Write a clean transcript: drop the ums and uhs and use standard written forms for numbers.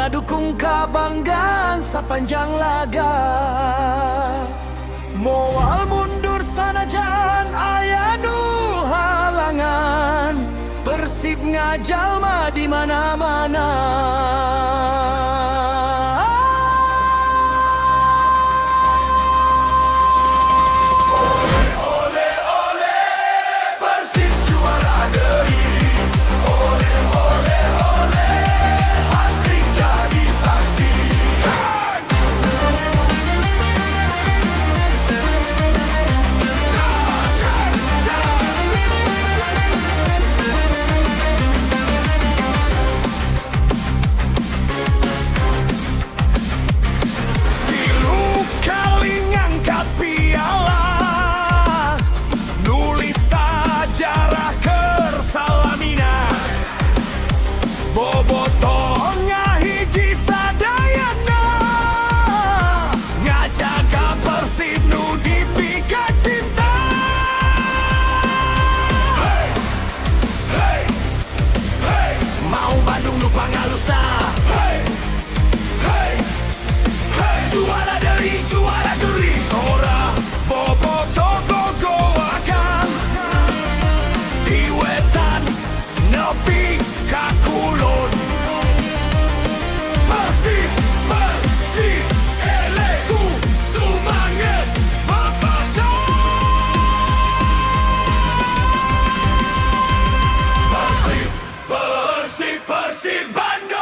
dukung kebanggaan sepanjang laga. Moal mundur sanajan aya nu halangan, Persib ngajalma di mana-mana. Bobotongnya hiji sadayana, ngajaga Persib nu dipika cinta. Hey, hey, hey, mau Bandung nu pangalusna. Hey, hey, hey, juara deui, juara geuring. Sora bobotoh gogoakan di wetan nepi ka kulon. Persib, Persib, eleku semangat memandang. Persib, Persib, Persib Bandung.